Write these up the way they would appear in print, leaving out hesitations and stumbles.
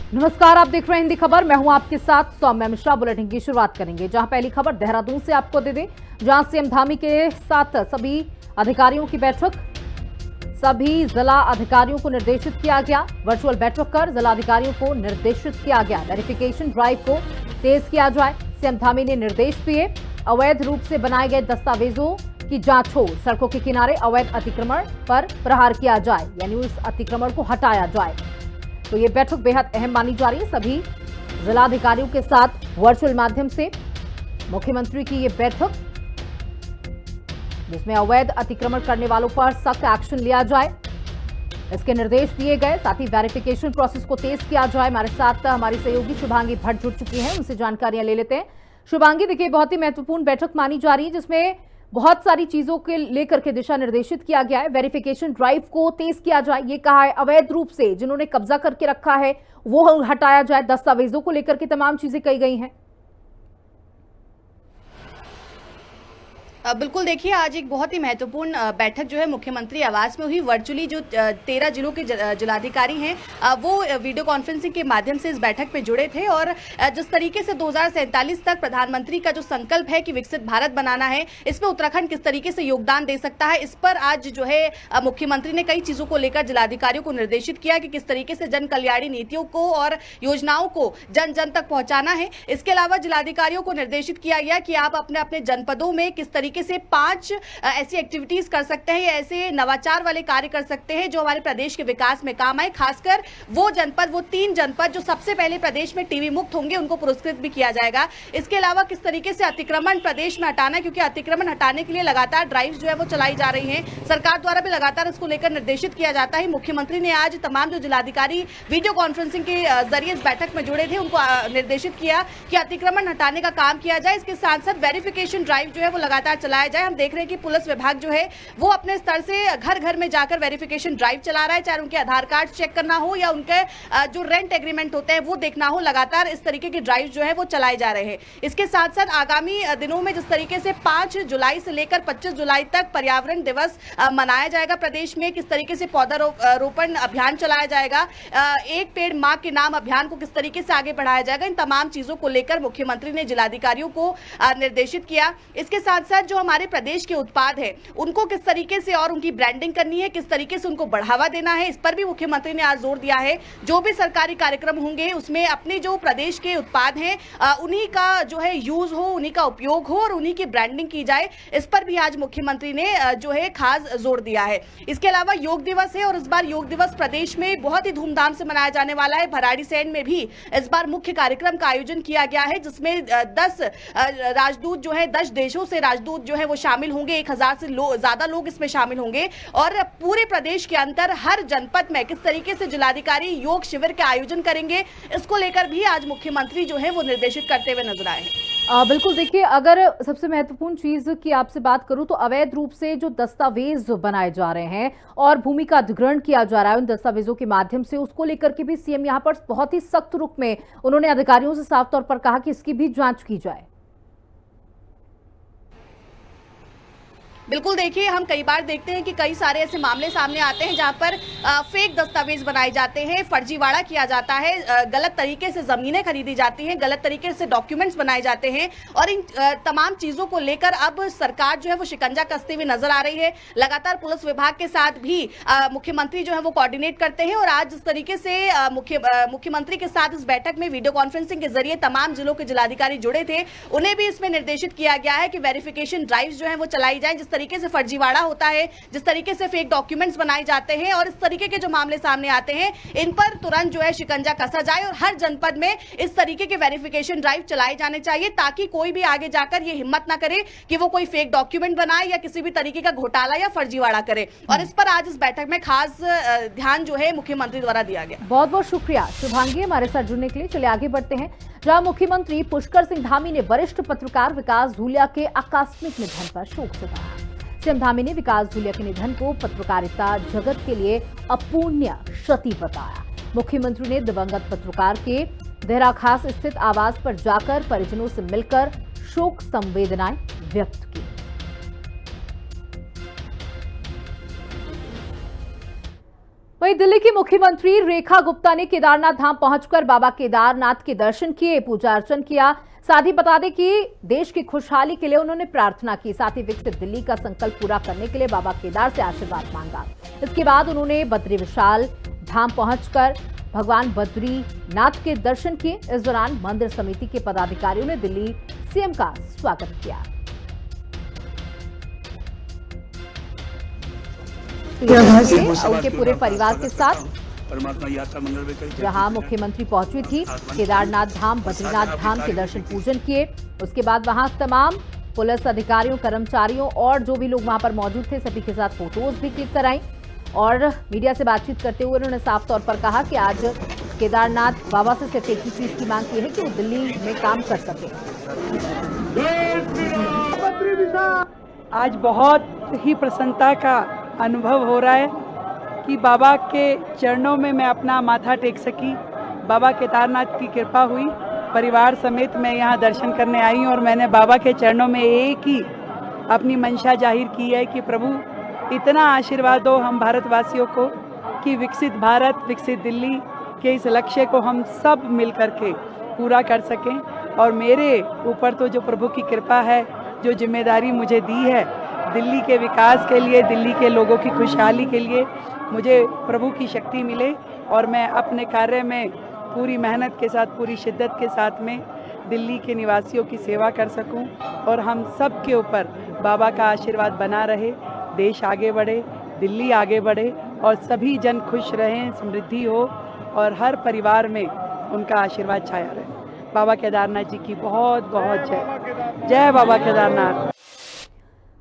नमस्कार, आप देख रहे हैं हिंदी खबर। मैं हूं आपके साथ सौम्या मिश्रा। बुलेटिन की शुरुआत करेंगे जहां पहली खबर देहरादून से आपको दे दें, जहां सीएम धामी के साथ सभी अधिकारियों की बैठक। सभी जिला अधिकारियों को निर्देशित किया गया, वर्चुअल बैठक कर जिला अधिकारियों को निर्देशित किया गया वेरिफिकेशन ड्राइव को तेज किया जाए। सीएम धामी ने निर्देश दिए, अवैध रूप से बनाए गए दस्तावेजों की जांच हो, सड़कों के किनारे अवैध अतिक्रमण पर प्रहार किया जाए, यानी उस अतिक्रमण को हटाया जाए। तो ये बैठक बेहद अहम मानी जा रही है। सभी जिलाधिकारियों के साथ वर्चुअल माध्यम से मुख्यमंत्री की ये बैठक, जिसमें अवैध अतिक्रमण करने वालों पर सख्त एक्शन लिया जाए, इसके निर्देश दिए गए। साथ ही वेरिफिकेशन प्रोसेस को तेज किया जाए। हमारे साथ हमारी सहयोगी शुभांगी भट्ट जुड़ चुकी हैं, उनसे जानकारियां ले लेते हैं। शुभांगी, देखिए बहुत ही महत्वपूर्ण बैठक मानी जा रही है, जिसमें बहुत सारी चीजों के लेकर के दिशा निर्देशित किया गया है। वेरिफिकेशन ड्राइव को तेज किया जाए, ये कहा है। अवैध रूप से जिन्होंने कब्जा करके रखा है वो हटाया जाए, दस्तावेजों को लेकर के तमाम चीजें कही गई हैं। बिल्कुल, देखिए आज एक बहुत ही महत्वपूर्ण बैठक जो है मुख्यमंत्री आवास में हुई। वर्चुअली जो 13 जिलों के जिलाधिकारी हैं वो वीडियो कॉन्फ्रेंसिंग के माध्यम से इस बैठक में जुड़े थे। और जिस तरीके से 2047 तक प्रधानमंत्री का जो संकल्प है कि विकसित भारत बनाना है, इसमें उत्तराखंड किस तरीके से योगदान दे सकता है, इस पर आज जो है मुख्यमंत्री ने कई चीज़ों को लेकर जिलाधिकारियों को निर्देशित किया कि किस तरीके से जन कल्याणी नीतियों को और योजनाओं को जन जन तक पहुंचाना है। इसके अलावा जिलाधिकारियों को निर्देशित किया गया कि आप अपने अपने जनपदों में किस तरीके से 5 ऐसी एक्टिविटीज कर सकते हैं या ऐसे नवाचार वाले कार्य कर सकते हैं जो हमारे प्रदेश के विकास में काम आए। खासकर वो 3 जनपद जो सबसे पहले प्रदेश में टीबी मुक्त होंगे, उनको पुरस्कृत भी किया जाएगा। इसके अलावा किस तरीके से अतिक्रमण प्रदेश में हटाना है, क्योंकि अतिक्रमण हटाने के लिए लगातार ड्राइव जो है वो चलाई जा रही है, सरकार द्वारा भी लगातार इसको लेकर निर्देशित किया जाता है। मुख्यमंत्री ने आज तमाम जो जिलाधिकारी वीडियो कॉन्फ्रेंसिंग के जरिए इस बैठक में जुड़े थे, उनको निर्देशित किया कि अतिक्रमण हटाने का काम किया जाए। इसके साथ साथ वेरिफिकेशन ड्राइव जो है वो लगातार चलाया जाए। हम देख रहे हैं कि पुलिस विभाग जो है वो अपने स्तर से घर घर में जाकर वेरिफिकेशन ड्राइव चला रहा है, चाहे उनके आधार कार्ड चेक करना हो या उनके जो रेंट एग्रीमेंट होते हैं वो देखना हो। लगातार इस तरीके की ड्राइव जो है वो चलाए जा रहे हैं। इसके साथ साथ आगामी दिनों में जिस तरीके से 5 जुलाई से लेकर 25 जुलाई तक पर्यावरण दिवस मनाया जाएगा प्रदेश में, किस तरीके से पौधारोपण अभियान चलाया जाएगा, एक पेड़ मां के नाम अभियान को किस तरीके से आगे बढ़ाया जाएगा, इन तमाम चीजों को लेकर मुख्यमंत्री ने जिलाधिकारियों को निर्देशित किया। इसके साथ साथ जो हमारे प्रदेश के उत्पाद है उनको किस तरीके से और उनकी ब्रांडिंग करनी है, किस तरीके से उनको बढ़ावा देना है, इस पर भी मुख्यमंत्री ने आज जोर दिया है। जो भी सरकारी कार्यक्रम होंगे उसमें अपने जो प्रदेश के उत्पाद हैं उन्हीं का जो है यूज हो, उन्हीं का उपयोग हो और उन्हीं की ब्रांडिंग की जाए, इस पर भी आज मुख्यमंत्री ने जो है खास जोर दिया है। इसके अलावा योग दिवस है और इस बार योग दिवस प्रदेश में बहुत ही धूमधाम से मनाया जाने वाला है। भराड़ीसैंण में भी इस बार मुख्य कार्यक्रम का आयोजन किया गया है, जिसमें 10 राजदूत जो है 10 देशों से राजदूत जो है वो शामिल होंगे। 1000 से ज्यादा लोग इसमें शामिल होंगे और पूरे प्रदेश के अंदर हर जनपद में किस तरीके से जिलाधिकारी योग शिविर के आयोजन करेंगे, इसको लेकर भी आज मुख्यमंत्री जो है वो निर्देशित करते हुए नजर आए हैं। बिल्कुल, देखिए अगर सबसे महत्वपूर्ण चीज की आपसे बात करूं तो अवैध रूप से जो दस्तावेज बनाए जा रहे हैं और भूमि का अधिग्रहण किया जा रहा है उन दस्तावेजों के माध्यम से, उसको लेकर के भी सीएम यहां पर बहुत ही सख्त रुख में उन्होंने अधिकारियों से साफ तौर पर कहा कि इसकी भी जांच की जाए। बिल्कुल, देखिए हम कई बार देखते हैं कि कई सारे ऐसे मामले सामने आते हैं जहां पर फेक दस्तावेज बनाए जाते हैं, फर्जीवाड़ा किया जाता है, गलत तरीके से जमीनें खरीदी जाती हैं, गलत तरीके से डॉक्यूमेंट्स बनाए जाते हैं और इन तमाम चीजों को लेकर अब सरकार जो है वो शिकंजा कसते हुए नजर आ रही है। लगातार पुलिस विभाग के साथ भी मुख्यमंत्री जो है वो कोऑर्डिनेट करते हैं और आज जिस तरीके से मुख्यमंत्री के साथ इस बैठक में वीडियो कॉन्फ्रेंसिंग के जरिए तमाम जिलों के जिलाधिकारी जुड़े थे, उन्हें भी इसमें निर्देशित किया गया है कि वेरिफिकेशन ड्राइव जो है वो चलाई जाए। जिस तरीके से फर्जीवाड़ा होता है, जिस तरीके से फेक डॉक्यूमेंट्स बनाए जाते हैं और इस तरीके के जो मामले सामने आते हैं, इन पर तुरंत जो है शिकंजा कसा जाए और हर जनपद में इस तरीके के वेरिफिकेशन ड्राइव चलाए जाने चाहिए, ताकि कोई भी आगे जाकर ये हिम्मत ना करे कि वो कोई फेक डॉक्यूमेंट बनाए या किसी भी तरीके का घोटाला या फर्जीवाड़ा करे। और इस पर आज इस बैठक में खास ध्यान जो है मुख्यमंत्री द्वारा दिया गया। बहुत बहुत शुक्रिया शुभांगी हमारे साथ जुड़ने के लिए। चलिए आगे बढ़ते हैं, जहां मुख्यमंत्री पुष्कर सिंह धामी ने वरिष्ठ पत्रकार विकास धूलिया के आकस्मिक निधन पर शोक जताया। सीएम धामी ने विकास धूलिया के निधन को पत्रकारिता जगत के लिए अपूर्णीय क्षति बताया। मुख्यमंत्री ने दिवंगत पत्रकार के देहरा खास स्थित आवास पर जाकर परिजनों से मिलकर शोक संवेदनाएं व्यक्त की। वहीं दिल्ली की मुख्यमंत्री रेखा गुप्ता ने केदारनाथ धाम पहुंचकर बाबा केदारनाथ के दर्शन किए, पूजा अर्चन किया। साथ ही बता दें कि देश की खुशहाली के लिए उन्होंने प्रार्थना की। साथ ही विकसित दिल्ली का संकल्प पूरा करने के लिए बाबा केदार से आशीर्वाद मांगा। इसके बाद उन्होंने बद्री विशाल धाम पहुंचकर भगवान बद्रीनाथ के दर्शन किए। इस दौरान मंदिर समिति के पदाधिकारियों ने दिल्ली सीएम का स्वागत किया। उनके पूरे परिवार के साथ परमात्मा यात्रा मंगलमय करे। जहां मुख्यमंत्री पहुंची थी, केदारनाथ धाम बद्रीनाथ धाम के दर्शन पूजन किए। उसके बाद वहां तमाम पुलिस अधिकारियों, कर्मचारियों और जो भी लोग वहां पर मौजूद थे सभी के साथ फोटोज भी क्लिक कराई। और मीडिया से बातचीत करते हुए उन्होंने साफ तौर पर कहा कि आज केदारनाथ बाबा से सिर्फ एक ही चीज की मांग की है कि वो दिल्ली में काम कर सके। आज बहुत ही प्रसन्नता का अनुभव हो रहा है कि बाबा के चरणों में मैं अपना माथा टेक सकी। बाबा केदारनाथ की कृपा हुई, परिवार समेत मैं यहाँ दर्शन करने आई हूँ और मैंने बाबा के चरणों में एक ही अपनी मंशा जाहिर की है कि प्रभु इतना आशीर्वाद दो हम भारतवासियों को कि विकसित भारत, विकसित दिल्ली के इस लक्ष्य को हम सब मिल करके पूरा कर सकें। और मेरे ऊपर तो जो प्रभु की कृपा है, जो जिम्मेदारी मुझे दी है दिल्ली के विकास के लिए, दिल्ली के लोगों की खुशहाली के लिए, मुझे प्रभु की शक्ति मिले और मैं अपने कार्य में पूरी मेहनत के साथ, पूरी शिद्दत के साथ में दिल्ली के निवासियों की सेवा कर सकूं और हम सब के ऊपर बाबा का आशीर्वाद बना रहे, देश आगे बढ़े, दिल्ली आगे बढ़े और सभी जन खुश रहें, समृद्धि हो और हर परिवार में उनका आशीर्वाद छाया रहे। बाबा केदारनाथ जी की बहुत बहुत जय। जय बाबा केदारनाथ।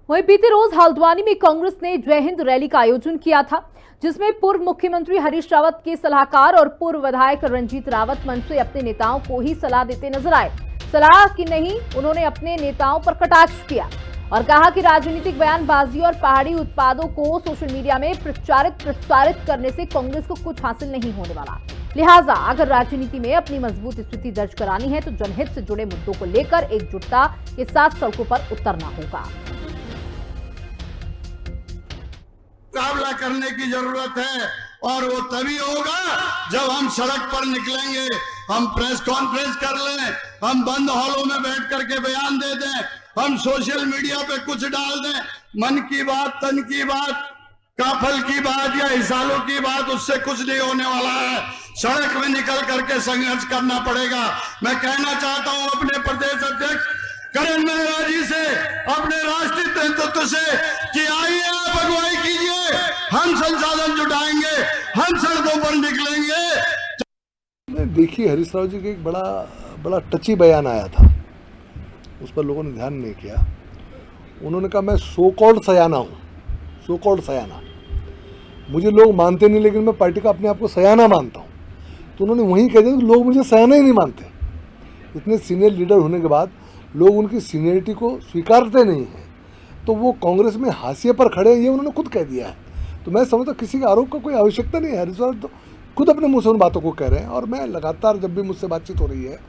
वहीं बीते रोज हल्द्वानी में कांग्रेस ने जय हिंद रैली का आयोजन किया था, जिसमें पूर्व मुख्यमंत्री हरीश रावत के सलाहकार और पूर्व विधायक रंजीत रावत मंच से अपने नेताओं को ही सलाह देते नजर आए। सलाह की नहीं, उन्होंने अपने नेताओं पर कटाक्ष किया और कहा कि राजनीतिक बयानबाजी और पहाड़ी उत्पादों को सोशल मीडिया में प्रसारित करने से कांग्रेस को कुछ हासिल नहीं होने वाला। लिहाजा अगर राजनीति में अपनी मजबूत स्थिति दर्ज करानी है तो जनहित से जुड़े मुद्दों को लेकर एकजुटता के साथ सड़कों पर उतरना होगा। मुकाबला करने की जरूरत है और वो तभी होगा जब हम सड़क पर निकलेंगे, हम प्रेस कॉन्फ्रेंस कर लें, हम बंद हॉलों में बैठ करके बयान दे दें, हम सोशल मीडिया पे कुछ डाल दें, मन की बात, तन की बात, काफल की बात या हिसालों की बात, उससे कुछ नहीं होने वाला है। सड़क में निकल करके संघर्ष करना पड़ेगा। मैं कहना चाहता हूं अपने प्रदेश अध्यक्ष करण मेहरा जी से, अपने राष्ट्रीय नेतृत्व से कि आइए आप अगुवाई कीजिए, हम संसाधन जुटाएंगे, हम सड़कों पर निकलेंगे। देखिए, हरीश राव जी का एक बड़ा टची बयान आया था, उस पर लोगों ने ध्यान नहीं किया। उन्होंने कहा मैं सो कॉल्ड सयाना हूँ, सो कॉल्ड सयाना। मुझे लोग मानते नहीं लेकिन मैं पार्टी का अपने आप को सयाना मानता हूँ। तो उन्होंने वहीं कह दिया कि लोग मुझे सयाना ही नहीं मानते। इतने सीनियर लीडर होने के बाद लोग उनकी सीनियरिटी को स्वीकारते नहीं हैं, तो वो कांग्रेस में हाशिए पर खड़े हैं, ये उन्होंने खुद कह दिया है। तो मैं समझता किसी के आरोप का कोई आवश्यकता नहीं है। हरीश राव तो खुद अपने मुँह से उन बातों को कह रहे हैं और मैं लगातार जब भी मुझसे बातचीत हो रही है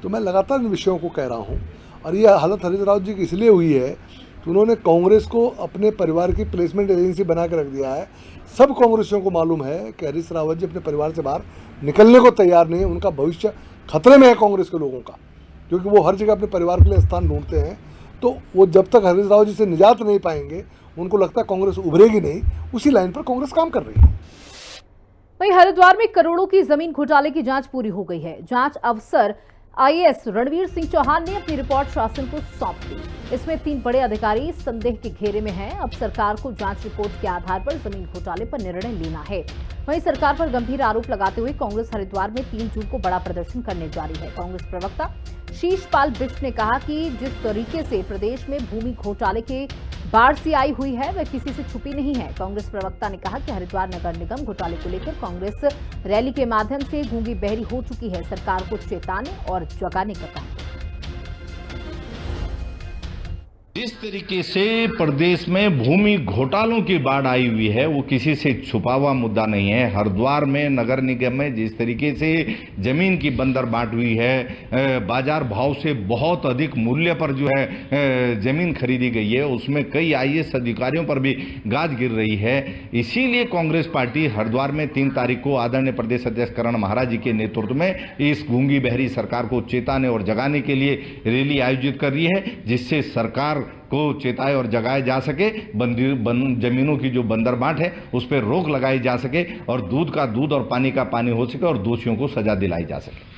तो मैं लगातार इन विषयों को कह रहा हूँ। और ये हालत हरीश राव जी की इसलिए हुई है कि उन्होंने कांग्रेस को अपने परिवार की प्लेसमेंट एजेंसी बना के रख दिया है। सब कांग्रेसियों को मालूम है कि हरीश रावत जी अपने परिवार से बाहर निकलने को तैयार नहीं है। उनका भविष्य खतरे में है कांग्रेस के लोगों का, क्योंकि वो हर जगह अपने परिवार के लिए स्थान ढूंढते हैं। तो वो जब तक हरीश राव जी से निजात नहीं पाएंगे, उनको लगता है कांग्रेस उभरेगी नहीं। उसी लाइन पर कांग्रेस काम कर रही है। वहीं हरिद्वार में करोड़ों की जमीन घोटाले की जांच पूरी हो गई है। जांच अफसर आईएएस रणवीर सिंह चौहान ने अपनी रिपोर्ट शासन को सौंप दी। इसमें 3 बड़े अधिकारी संदेह के घेरे में हैं। अब सरकार को जांच रिपोर्ट के आधार पर जमीन घोटाले पर निर्णय लेना है। वहीं सरकार पर गंभीर आरोप लगाते हुए कांग्रेस हरिद्वार में 3 जून को बड़ा प्रदर्शन करने जा रही है। कांग्रेस प्रवक्ता शीशपाल बिष्ट ने कहा कि जिस तरीके से प्रदेश में भूमि घोटाले के बाढ़ सी आई हुई है वह किसी से छुपी नहीं है। कांग्रेस प्रवक्ता ने कहा कि हरिद्वार नगर निगम घोटाले को लेकर कांग्रेस रैली के माध्यम से गूंगी बहरी हो चुकी है। सरकार को चेताने और जगाने का काम। जिस तरीके से प्रदेश में भूमि घोटालों की बाढ़ आई हुई है वो किसी से छुपा हुआ मुद्दा नहीं है। हरिद्वार में नगर निगम में जिस तरीके से जमीन की बंदर बांट हुई है, बाजार भाव से बहुत अधिक मूल्य पर जो है जमीन खरीदी गई है, उसमें कई आईएएस अधिकारियों पर भी गाज गिर रही है। इसीलिए कांग्रेस पार्टी हरिद्वार में 3 तारीख को आदरणीय प्रदेश अध्यक्ष करण महाराज जी के नेतृत्व में इस गूंगी बहरी सरकार को चेताने और जगाने के लिए रैली आयोजित कर रही है, जिससे सरकार को चेताए और जगाया जा सके, जमीनों की जो बंदर बांट है उस पर रोक लगाई जा सके और दूध का दूध और पानी का पानी हो सके और दोषियों को सजा दिलाई जा सके।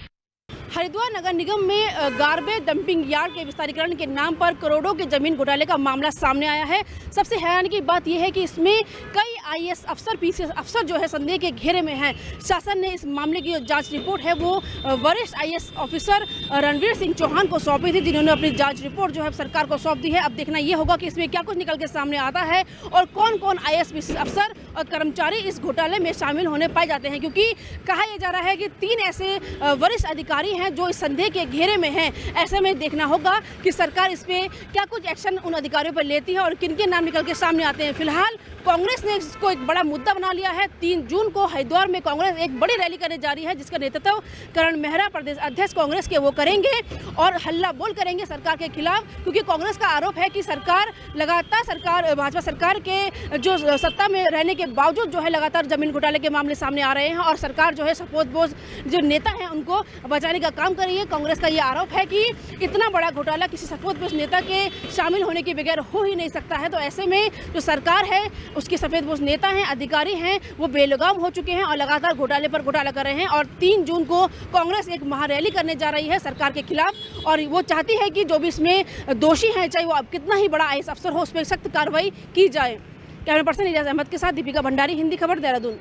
हरिद्वार नगर निगम में गार्बेज डंपिंग यार्ड के विस्तारीकरण के नाम पर करोड़ों के जमीन घोटाले का मामला सामने आया है। सबसे हैरानी की बात यह है कि इसमें कई आईएएस अफसर, पीसीएस अफसर जो है संदेह के घेरे में हैं। शासन ने इस मामले की जो जांच रिपोर्ट है वो वरिष्ठ आईएएस ऑफिसर रणवीर सिंह चौहान को सौंपी थी, जिन्होंने अपनी जाँच रिपोर्ट जो है सरकार को सौंप दी है। अब देखना ये होगा कि इसमें क्या कुछ निकल के सामने आता है और कौन कौन आईएएस पीसीएस अफसर और कर्मचारी इस घोटाले में शामिल होने पाए जाते हैं, क्योंकि कहा यह जा रहा है कि 3 ऐसे वरिष्ठ अधिकारी हैं जो इस संदेह के घेरे में हैं। ऐसे में देखना होगा कि सरकार इस पे क्या कुछ एक्शन उन अधिकारियों पर लेती है और किन के नाम निकल के सामने आते हैं। फिलहाल कांग्रेस ने इसको एक बड़ा मुद्दा बना लिया है। 3 जून को हरिद्वार में कांग्रेस एक बड़ी रैली करने जा रही है, जिसका नेतृत्व करण मेहरा प्रदेश अध्यक्ष कांग्रेस के वो करेंगे और हल्ला बोल करेंगे सरकार के खिलाफ, क्योंकि कांग्रेस का आरोप है कि सरकार लगातार भाजपा सरकार के जो सत्ता में रहने के बावजूद जो है लगातार जमीन घोटाले के मामले सामने आ रहे हैं और सरकार जो है सपोज जो नेता हैं उनको बचाने का काम कर रही है। कांग्रेस का ये आरोप है कि इतना बड़ा घोटाला किसी सपोज नेता के शामिल होने के बगैर हो ही नहीं सकता है। तो ऐसे में जो सरकार है उसके सफेदपोश नेता हैं, अधिकारी हैं, वो बेलगाम हो चुके हैं और लगातार घोटाले पर घोटाला कर रहे हैं। और 3 जून को कांग्रेस एक महारैली करने जा रही है सरकार के खिलाफ और वो चाहती है कि जो भी इसमें दोषी हैं, चाहे वो अब कितना ही बड़ा आईएएस अफसर हो, उस पर सख्त कार्रवाई की जाए। कैमरा पर्सन इजाज अहमद के साथ दीपिका भंडारी, हिंदी खबर, देहरादून।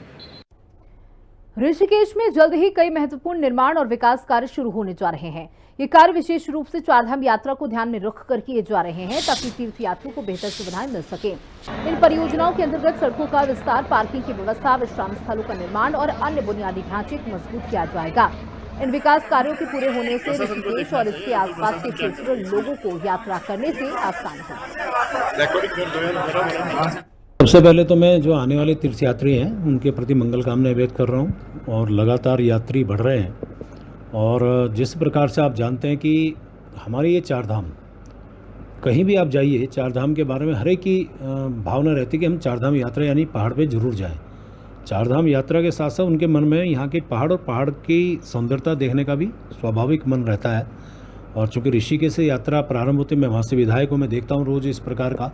ऋषिकेश में जल्द ही कई महत्वपूर्ण निर्माण और विकास कार्य शुरू होने जा रहे हैं। ये कार्य विशेष रूप से चारधाम यात्रा को ध्यान में रखकर किए जा रहे हैं ताकि तीर्थयात्रियों को बेहतर सुविधाएं मिल सके। इन परियोजनाओं के अंतर्गत सड़कों का विस्तार, पार्किंग की व्यवस्था, विश्राम स्थलों का निर्माण और अन्य बुनियादी ढांचे को मजबूत किया जाएगा। इन विकास कार्यों के पूरे होने से ऋषिकेश और इसके आसपास के क्षेत्र लोगों को यात्रा करने से आसान होगा। सबसे पहले तो मैं जो आने वाले तीर्थयात्री हैं उनके प्रति मंगल कामनाएं व्यक्त कर रहा हूं और लगातार यात्री बढ़ रहे हैं। और जिस प्रकार से आप जानते हैं कि हमारे ये 4 धाम, कहीं भी आप जाइए 4 धाम के बारे में हर एक की भावना रहती है कि हम 4 धाम यात्रा यानी पहाड़ पे जरूर जाएं। 4 धाम यात्रा के साथ साथ उनके मन में यहाँ के पहाड़ और पहाड़ की सुंदरता देखने का भी स्वाभाविक मन रहता है। और चूँकि ऋषिकेश से यात्रा प्रारंभ होती है, मैं वहाँ से विधायक हूँ, मैं देखता हूँ रोज़ इस प्रकार का।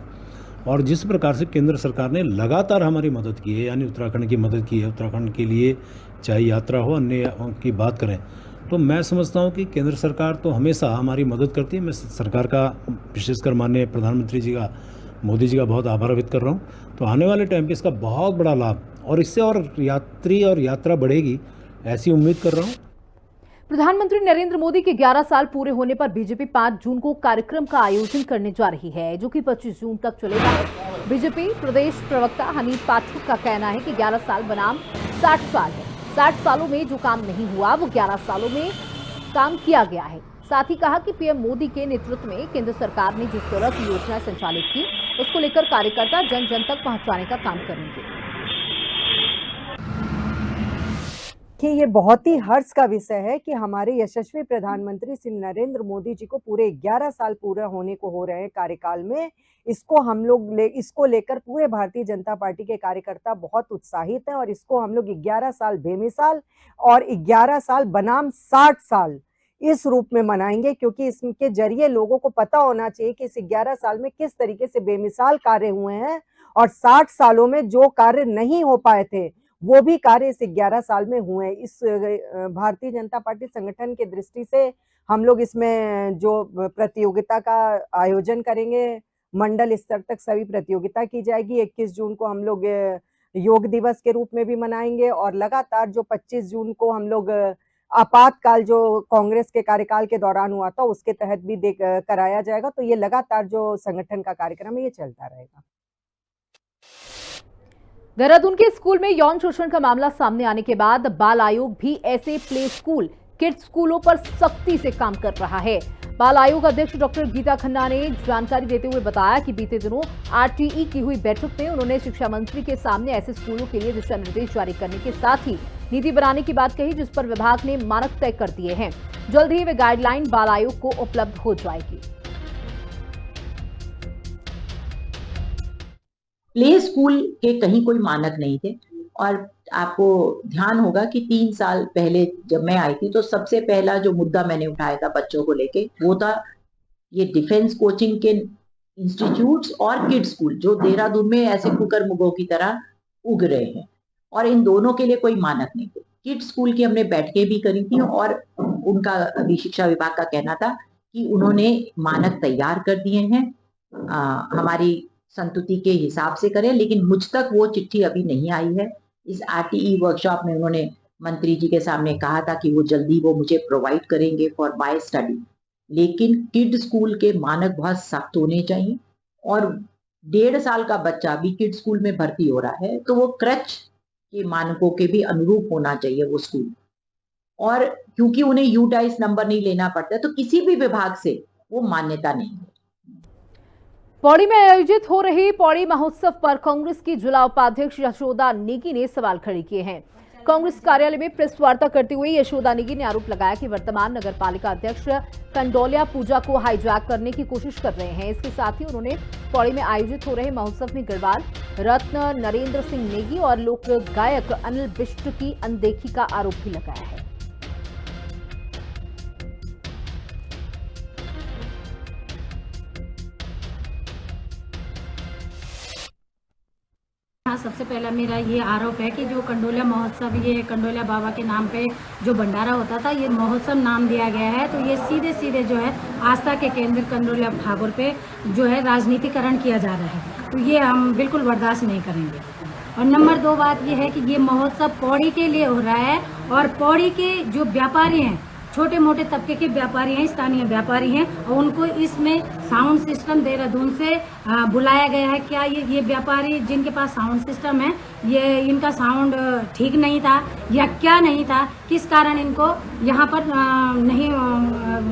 और जिस प्रकार से केंद्र सरकार ने लगातार हमारी मदद की है, यानी उत्तराखंड की मदद की है, उत्तराखंड के लिए चाहे यात्रा हो, अन्य की बात करें तो मैं समझता हूं कि केंद्र सरकार तो हमेशा हमारी मदद करती है। मैं सरकार का, विशेषकर माननीय प्रधानमंत्री जी का, मोदी जी का बहुत आभार व्यक्त कर रहा हूं। तो आने वाले टाइम पे इसका बहुत बड़ा लाभ और इससे और यात्री और यात्रा बढ़ेगी, ऐसी उम्मीद कर रहा हूँ। प्रधानमंत्री नरेंद्र मोदी के 11 साल पूरे होने पर बीजेपी 5 जून को कार्यक्रम का आयोजन करने जा रही है, जो कि 25 जून तक चलेगा। बीजेपी प्रदेश प्रवक्ता हनीफ पाठक का कहना है कि 11 साल बनाम 60 साल है। 60 सालों में जो काम नहीं हुआ वो 11 सालों में काम किया गया है। साथ ही कहा कि पीएम मोदी के नेतृत्व में केंद्र सरकार ने जिस तरह की योजनाएं संचालित की, उसको लेकर कार्यकर्ता जन जन तक पहुंचाने का काम करेंगे। कि ये बहुत ही हर्ष का विषय है कि हमारे यशस्वी प्रधानमंत्री श्री नरेंद्र मोदी जी को पूरे 11 साल पूरा होने को हो रहे हैं कार्यकाल में। इसको लेकर पूरे भारतीय जनता पार्टी के कार्यकर्ता बहुत उत्साहित हैं और इसको हम लोग 11 साल बेमिसाल और 11 साल बनाम 60 साल इस रूप में मनाएंगे, क्योंकि इसके जरिए लोगों को पता होना चाहिए कि इस 11 साल में किस तरीके से बेमिसाल कार्य हुए हैं और 60 सालों में जो कार्य नहीं हो पाए थे वो भी कार्य इस 11 साल में हुए। इस भारतीय जनता पार्टी संगठन के दृष्टि से हम लोग इसमें जो प्रतियोगिता का आयोजन करेंगे, मंडल स्तर तक सभी प्रतियोगिता की जाएगी। 21 जून को हम लोग योग दिवस के रूप में भी मनाएंगे और लगातार जो 25 जून को हम लोग आपातकाल जो कांग्रेस के कार्यकाल के दौरान हुआ था उसके तहत भी कराया जाएगा। तो ये लगातार जो संगठन का कार्यक्रम है ये चलता रहेगा। देहरादून के स्कूल में यौन शोषण का मामला सामने आने के बाद बाल आयोग भी ऐसे प्ले स्कूल, किड्स स्कूलों पर सख्ती से काम कर रहा है। बाल आयोग अध्यक्ष डॉक्टर गीता खन्ना ने जानकारी देते हुए बताया कि बीते दिनों आरटीई की हुई बैठक में उन्होंने शिक्षा मंत्री के सामने ऐसे स्कूलों के लिए दिशा निर्देश जारी करने के साथ ही नीति बनाने की बात कही, जिस पर विभाग ने मानक तय कर दिए हैं। जल्द ही वे गाइडलाइन बाल आयोग को उपलब्ध हो जाएगी। प्ले स्कूल के कहीं कोई मानक नहीं थे और आपको ध्यान होगा कि 3 साल पहले जब मैं आई थी तो सबसे पहला जो मुद्दा मैंने उठाया था बच्चों को लेके वो था ये डिफेंस कोचिंग के इंस्टीट्यूट्स और किड स्कूल जो देहरादून में ऐसे कुकर मुगों की तरह उग रहे हैं और इन दोनों के लिए कोई मानक नहीं थे। किड स्कूल की हमने बैठकें भी करी थी और उनका अभी शिक्षा विभाग का कहना था कि उन्होंने मानक तैयार कर दिए हैं, हमारी संतुति के हिसाब से करें, लेकिन मुझ तक वो चिट्ठी अभी नहीं आई है। इस आरटीई वर्कशॉप में उन्होंने मंत्री जी के सामने कहा था कि वो जल्दी वो मुझे प्रोवाइड करेंगे फॉर माय स्टडी, लेकिन किड स्कूल के मानक बहुत सख्त होने चाहिए और 1.5 साल का बच्चा भी किड स्कूल में भर्ती हो रहा है तो वो क्रच के मानकों के भी अनुरूप होना चाहिए वो स्कूल। और क्योंकि उन्हें यूडाइस नंबर नहीं लेना पड़ता तो किसी भी विभाग से वो मान्यता नहीं है। पौड़ी में आयोजित हो रहे पौड़ी महोत्सव पर कांग्रेस की जिला उपाध्यक्ष यशोदा नेगी ने सवाल खड़े किए हैं। कांग्रेस कार्यालय में प्रेस वार्ता करते हुए यशोदा नेगी ने आरोप लगाया कि वर्तमान नगरपालिका अध्यक्ष कंडोलिया पूजा को हाईजैक करने की कोशिश कर रहे हैं। इसके साथ ही उन्होंने पौड़ी में आयोजित हो रहे महोत्सव में गढ़वाल रत्न नरेंद्र सिंह नेगी और लोक गायक अनिल बिष्ट की अनदेखी का आरोप भी लगाया है। सबसे पहला मेरा ये आरोप है कि जो कंडोलिया महोत्सव, ये कंडोलिया बाबा के नाम पे जो भंडारा होता था, ये महोत्सव नाम दिया गया है, तो ये सीधे सीधे जो है आस्था के केंद्र कंडोलिया भागोर पे जो है राजनीतिकरण किया जा रहा है, तो ये हम बिल्कुल बर्दाश्त नहीं करेंगे। और नंबर 2 बात ये है कि ये महोत्सव पौड़ी के लिए हो रहा है और पौड़ी के जो व्यापारी हैं, छोटे मोटे तबके के व्यापारी हैं, स्थानीय व्यापारी हैं, और उनको इसमें साउंड सिस्टम देहरादून से बुलाया गया है। क्या ये व्यापारी जिनके पास साउंड सिस्टम है, ये इनका साउंड ठीक नहीं था या क्या नहीं था, किस कारण इनको यहाँ पर नहीं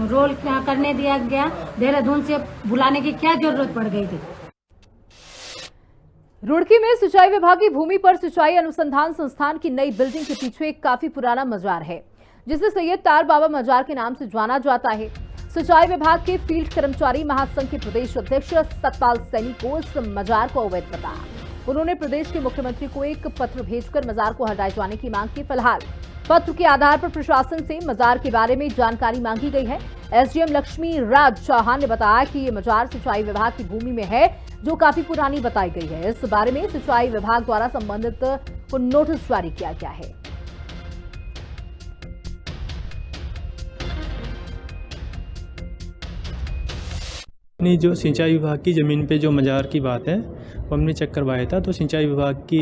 रोल करने दिया गया, देहरादून से बुलाने की क्या जरूरत पड़ गई थी। रुड़की में सिंचाई विभाग की भूमि पर सिंचाई अनुसंधान संस्थान की नई बिल्डिंग के पीछे एक काफी पुराना मजार है जिसे सैयद तार बाबा मजार के नाम से जाना जाता है। सिंचाई विभाग के फील्ड कर्मचारी महासंघ के प्रदेश अध्यक्ष सतपाल सैनी को इस मजार को अवैध बताया। उन्होंने प्रदेश के मुख्यमंत्री को एक पत्र भेजकर मजार को हटाए जाने की मांग की। फिलहाल पत्र के आधार पर प्रशासन से मजार के बारे में जानकारी मांगी गई है। एसडीएम लक्ष्मी राज चौहान ने बताया कि ये मजार सिंचाई विभाग की भूमि में है जो काफी पुरानी बताई गई है। इस बारे में सिंचाई विभाग द्वारा संबंधित को नोटिस जारी किया गया है। अपनी जो सिंचाई विभाग की ज़मीन पे जो मज़ार की बात है वो हमने चेक करवाया था, तो सिंचाई विभाग की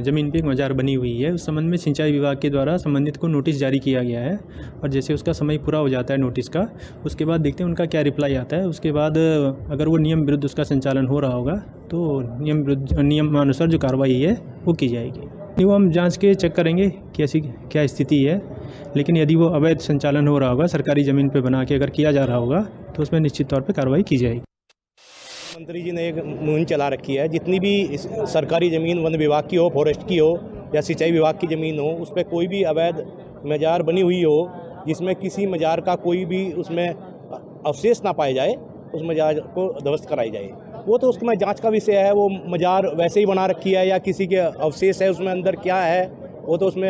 ज़मीन पे एक मज़ार बनी हुई है। उस संबंध में सिंचाई विभाग के द्वारा संबंधित को नोटिस जारी किया गया है और जैसे उसका समय पूरा हो जाता है नोटिस का, उसके बाद देखते हैं उनका क्या रिप्लाई आता है। उसके बाद अगर वो नियम विरुद्ध उसका संचालन हो रहा होगा तो नियमानुसार जो कार्रवाई है वो की जाएगी। वो हम जाँच के चेक करेंगे कि ऐसी क्या स्थिति है, लेकिन यदि वो अवैध संचालन हो रहा होगा सरकारी ज़मीन पे बना के अगर किया जा रहा होगा तो उसमें निश्चित तौर पे कार्रवाई की जाएगी। मंत्री जी ने एक मुहिम चला रखी है, जितनी भी सरकारी ज़मीन वन विभाग की हो, फॉरेस्ट की हो या सिंचाई विभाग की ज़मीन हो, उस पर कोई भी अवैध मज़ार बनी हुई हो जिसमें किसी मज़ार का कोई भी उसमें अवशेष ना पाए जाए, उस मज़ार को ध्वस्त कराई जाए। वो तो उसमें जाँच का विषय है, वो मज़ार वैसे ही बना रखी है या किसी के अवशेष है उसमें अंदर क्या है, वो तो उसमें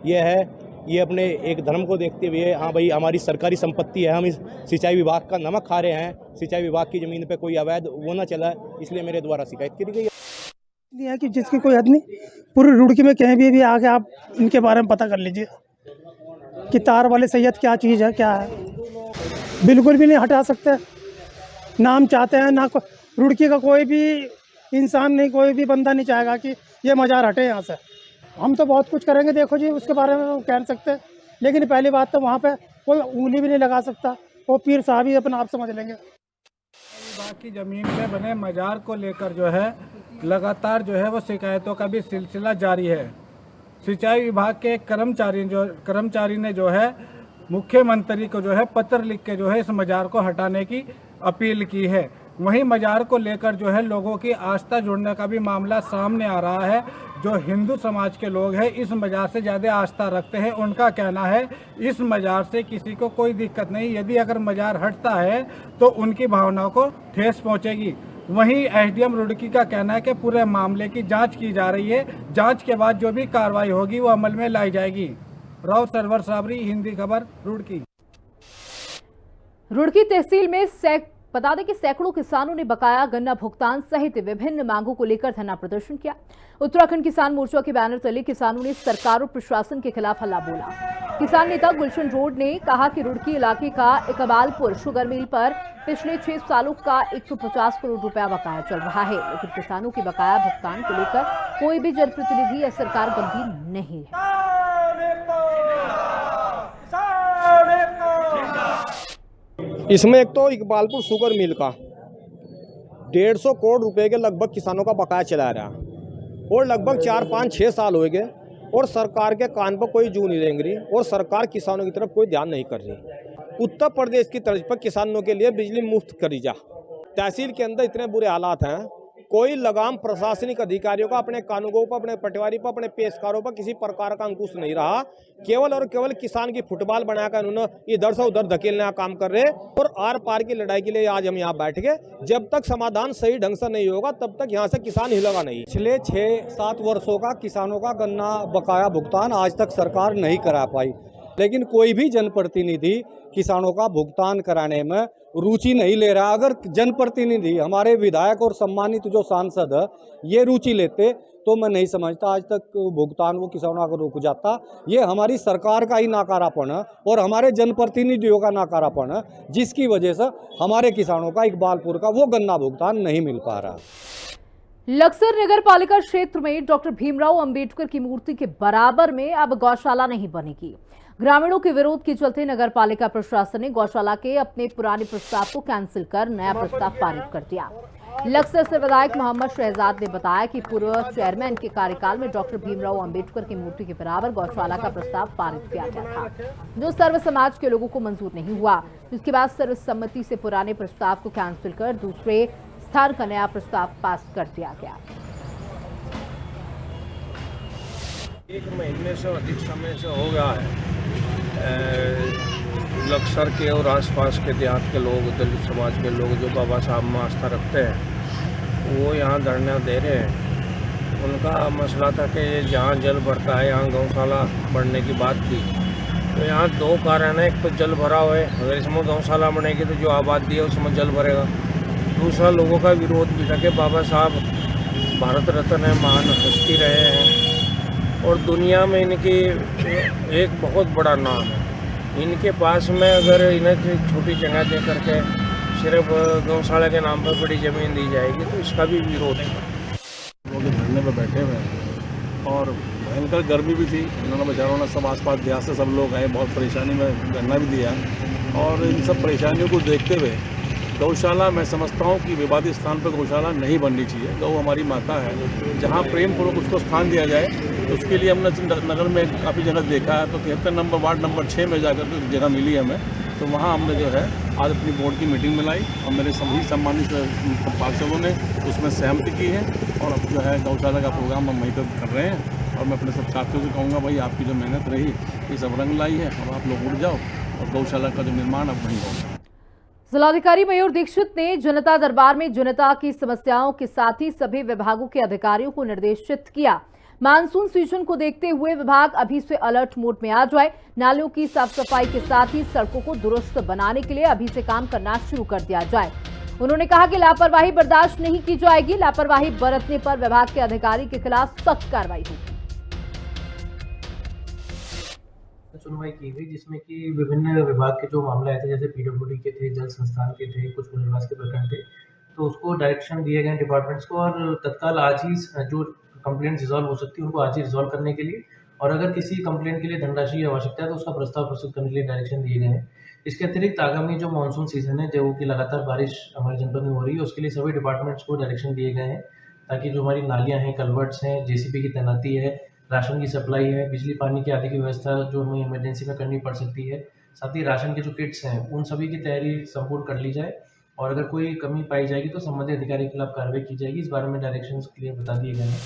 ये है, ये अपने एक धर्म को देखते हुए हाँ भाई हमारी सरकारी संपत्ति है, हम इस सिंचाई विभाग का नमक खा रहे हैं, सिंचाई विभाग की ज़मीन पे कोई अवैध वो ना चला, इसलिए मेरे द्वारा शिकायत की गई है कि जिसकी कोई हद नहीं। पूरी रुड़की में कहीं भी आके आप इनके बारे में पता कर लीजिए कि तार वाले सैयद क्या चीज़ है, क्या है। बिल्कुल भी नहीं हटा सकते, नाम चाहते हैं ना। रुड़की का कोई भी इंसान नहीं, कोई भी बंदा नहीं चाहेगा कि ये मज़ार हटे यहाँ से। हम तो बहुत कुछ करेंगे, देखो जी उसके बारे में हम कह सकते हैं, लेकिन पहली बात तो वहाँ पे कोई उंगली भी नहीं लगा सकता, वो पीर साहब ही अपना आप समझ लेंगे। बाकी ज़मीन पे बने मज़ार को लेकर जो है लगातार जो है वो शिकायतों का भी सिलसिला जारी है। सिंचाई विभाग के कर्मचारी ने जो है मुख्यमंत्री को जो है पत्र लिख के जो है इस मजार को हटाने की अपील की है। वहीं मजार को लेकर जो है लोगों की आस्था जुड़ने का भी मामला सामने आ रहा है। जो हिंदू समाज के लोग हैं इस मजार से ज़्यादा आस्था रखते हैं। उनका कहना है इस मजार से किसी को कोई दिक्कत नहीं, यदि अगर मजार हटता है तो उनकी भावनाओं को ठेस पहुंचेगी। वहीं एसडीएम रुड़की का कहना है कि पूरे मामले की जांच की जा रही है, जांच के बाद जो भी कार्रवाई होगी वो अमल में लाई जाएगी। राव सरवर साबरी, हिंदी खबर, रुड़की। रुड़की तहसील में बता दें कि सैकड़ों किसानों ने बकाया गन्ना भुगतान सहित विभिन्न मांगों को लेकर धरना प्रदर्शन किया। उत्तराखंड किसान मोर्चा के बैनर तले किसानों ने सरकार और प्रशासन के खिलाफ हल्ला बोला। किसान नेता गुलशन रोड ने कहा कि रुड़की इलाके का इकबालपुर शुगर मिल पर पिछले 6 सालों का 150 करोड़ रुपया बकाया चल रहा है, लेकिन किसानों की बकाया भुगतान को लेकर कोई भी जनप्रतिनिधि या सरकार गंभीर नहीं है। इसमें एक तो इकबालपुर शुगर मिल का 150 करोड़ रुपए के लगभग किसानों का बकाया चला रहा और लगभग 4, 5, 6 साल हो गए और सरकार के कान पर कोई जू नहीं रेंग रही और सरकार किसानों की तरफ कोई ध्यान नहीं कर रही। उत्तर प्रदेश की तर्ज पर किसानों के लिए बिजली मुफ्त करी जा। तहसील के अंदर इतने बुरे हालात हैं, कोई लगाम प्रशासनिक अधिकारियों का अपने कानूनों पर, अपने पटवारी पर, अपने पेशकारों पर किसी प्रकार का अंकुश नहीं रहा। केवल और केवल किसान की फुटबॉल बनाकर उन्होंने इधर से उधर धकेलने का काम कर रहे और आर पार की लड़ाई के लिए आज हम यहाँ बैठ गए। जब तक समाधान सही ढंग से नहीं होगा तब तक यहाँ से किसान हिलेगा नहीं। पिछले 6-7 वर्षों का किसानों का गन्ना बकाया भुगतान आज तक सरकार नहीं करा पाई, लेकिन कोई भी जनप्रतिनिधि किसानों का भुगतान कराने में रुचि नहीं ले रहा। अगर जनप्रतिनिधि, हमारे विधायक और सम्मानित जो सांसद ये रुचि लेते तो मैं नहीं समझता आज तक भुगतान वो किसानों का रुक जाता। ये हमारी सरकार का ही नाकारापन है और हमारे जनप्रतिनिधियों का नाकारापन है, जिसकी वजह से हमारे किसानों का इकबालपुर का वो गन्ना भुगतान नहीं मिल पा रहा। लक्सर नगर पालिका क्षेत्र में डॉक्टर भीमराव अंबेडकर की मूर्ति के बराबर में अब गौशाला नहीं बनेगी। ग्रामीणों के विरोध के चलते नगर पालिका प्रशासन ने गौशाला के अपने पुराने प्रस्ताव को कैंसिल कर नया प्रस्ताव पारित कर दिया। लक्सर से विधायक मोहम्मद शहजाद ने बताया कि पूर्व चेयरमैन के कार्यकाल में डॉक्टर भीमराव अंबेडकर की मूर्ति के बराबर गौशाला का प्रस्ताव पारित किया गया था, जो सर्व समाज के लोगों को मंजूर नहीं हुआ, जिसके बाद सर्वसम्मति से पुराने प्रस्ताव को कैंसिल कर दूसरे स्थान का नया प्रस्ताव पास कर दिया गया। 1 महीने से अधिक समय से हो गया है लक्सर के और आसपास के देहात के लोग, दलित समाज के लोग जो बाबा साहब में आस्था रखते हैं वो यहाँ धरना दे रहे हैं। उनका मसला था कि जहाँ जल भरता है यहाँ गौशाला बढ़ने की बात थी। तो यहाँ 2 कारण है, एक तो जल भरा हुआ है, अगर इसमें गौशाला बनेगी तो जो आबादी है उसमें जल भरेगा। दूसरा लोगों का विरोध भी था कि बाबा साहब भारत रत्न है, महान हस्ती रहे हैं और दुनिया में इनकी एक बहुत बड़ा नाम है। इनके पास में अगर इन्हें छोटी जगह दे करके सिर्फ गौशाला के नाम पर बड़ी ज़मीन दी जाएगी तो इसका भी विरोध है। लोग धरने पर बैठे हुए हैं और भयंकर गर्मी भी थी। इन्होंने बेचारों ने सब आसपास देहात से सब लोग आए, बहुत परेशानी में धरना भी दिया और इन सब परेशानियों को देखते हुए गौशाला, मैं समझता हूँ कि विवादित स्थान पर गौशाला नहीं बननी चाहिए। गौ हमारी माता है, जहाँ प्रेम पूर्वक उसको स्थान दिया जाए। तो उसके लिए हमने नगर में काफ़ी जगह देखा है, तो 73 नंबर वार्ड नंबर 6 में जाकर तो जगह मिली हमें, तो वहाँ हमने जो है आज अपनी बोर्ड की मीटिंग मिलाई और मेरे सभी सम्मानित पार्षदों ने उसमें सहमति की है और अब जो है गौशाला का प्रोग्राम हम वहीं पर कर रहे हैं। और मैं अपने सब साथियों से कहूँगा, भाई आपकी जो मेहनत रही ये सब रंग लाई है, अब आप लोग उड़ जाओ और गौशाला का जो निर्माण अब वहीं होगा। जिलाधिकारी मयूर दीक्षित ने जनता दरबार में जनता की समस्याओं के साथ ही सभी विभागों के अधिकारियों को निर्देशित किया, मानसून सीजन को देखते हुए विभाग अभी से अलर्ट मोड में आ जाए, नालियों की साफ सफाई के साथ ही सड़कों को दुरुस्त बनाने के लिए अभी से काम करना शुरू कर दिया जाए। उन्होंने कहा कि लापरवाही बर्दाश्त नहीं की जाएगी, लापरवाही बरतने पर विभाग के अधिकारी के खिलाफ सख्त कार्रवाई होगी। सुनवाई की गई जिसमें कि विभिन्न विभाग के जो मामले आए थे, जैसे पीडब्ल्यूडी के थे, जल संस्थान के थे, कुछ पुनर्वास के प्रकरण थे, तो उसको डायरेक्शन दिए गए डिपार्टमेंट्स को और तत्काल आज ही जो कंप्लेंट रिजॉल्व हो सकती है उनको आज ही रिजॉल्व करने के लिए, और अगर किसी कंप्लेंट के लिए धनराशि की आवश्यकता है तो उसका प्रस्ताव प्रस्तुत करने के लिए डायरेक्शन दिए गए हैं। इसके अतिरिक्त आगामी जो मानसून सीजन है, जो कि लगातार बारिश हमारे जनपद में हो रही है, उसके लिए सभी डिपार्टमेंट्स को डायरेक्शन दिए गए हैं ताकि जो हमारी नालियाँ हैं, कल्वर्ट्स हैं, जेसीबी की तैनाती है, राशन की सप्लाई है, बिजली पानी की आदि की व्यवस्था जो हमें इमरजेंसी में करनी पड़ सकती है, साथ ही राशन के जो किट्स हैं उन सभी की तैयारी संपूर्ण कर ली जाए और अगर कोई कमी पाई जाएगी तो संबंधित अधिकारी के खिलाफ कार्रवाई की जाएगी। इस बारे में डायरेक्शंस क्लियर बता दिए गए हैं।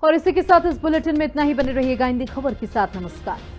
और इसी के साथ इस बुलेटिन में इतना ही। बने रहिएगा हिंदी खबर के साथ। नमस्कार।